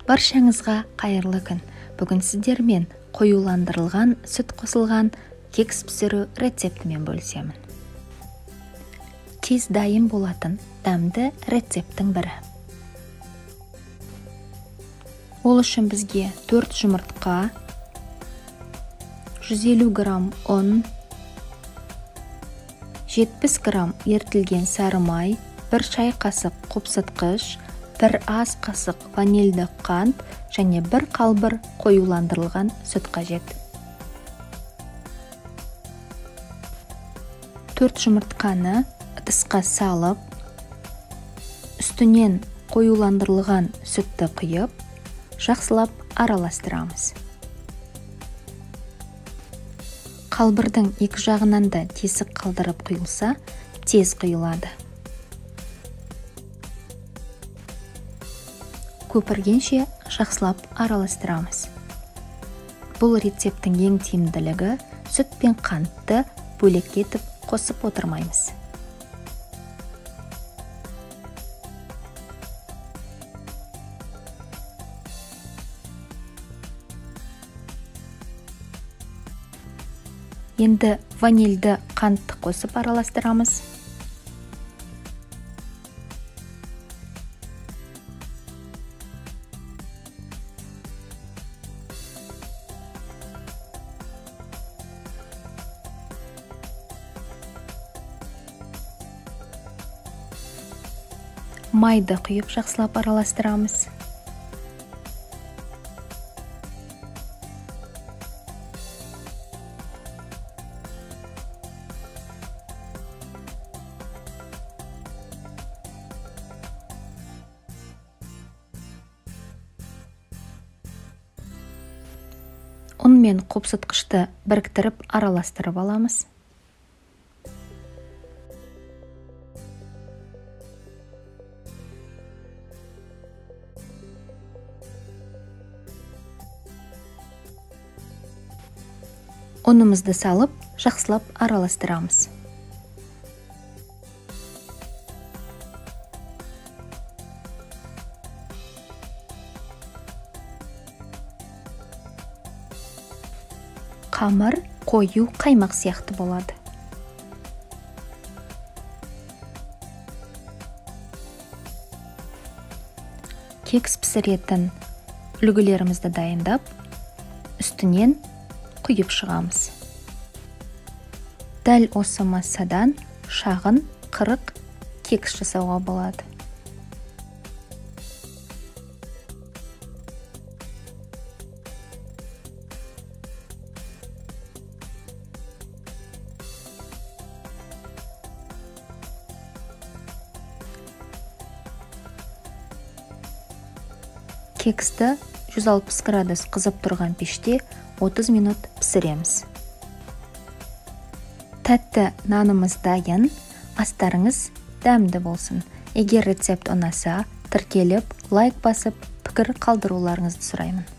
Баршаңызға қайырлы күн. Бүгін сіздермен қоюландырылған сүт қосылған кекс пісіру рецептімен бөлісемін. Тез дайын болатын дәмді рецепттің бірі. Ол үшін бізге 4 жұмыртқа, 150 грамм ұн, 70 грамм ертілген сары май, 1 шай қасық қопсытқыш, 1 ас қасық ванильді қант және 1 қалбыр қоюландырылған сүт қажет. 4 жұмыртқаны ыдысқа салып, үстінен қоюландырылған сүтті құйып, жақсылап араластырамыз. Қалбырдың екі жағынан да тесік қалдырып құйылса, тез құйылады. Көпіргенше жақсылап араластырамыз. Бұл рецепттің ең тиімділігі сүт пен қантты бөлек етіп қосып отырмаймыз. Енді ванильді қантты қосып араластырамыз. Майды құйып жақсылап араластырамыз. Ұн мен қопсытқышты біріктіріп араластырып аламыз. Ұнымызды салып, жақсылап араластырамыз. Қамыр қою қаймақ сияқты болады. Кекс пісіретін үлгілерімізді дайындап, үстінен құйып шығамыз. Дәл осы массадан шағын 40 кекс жасауға болады. Кексті 160 градус қызып тұрған пеште 30 минут пісіреміз. Тәтті нанымыз дайын, астарыңыз дәмді болсын. Егер рецепт ұнаса, тіркеліп, лайк басып, пікір қалдыруларыңызды сұраймын.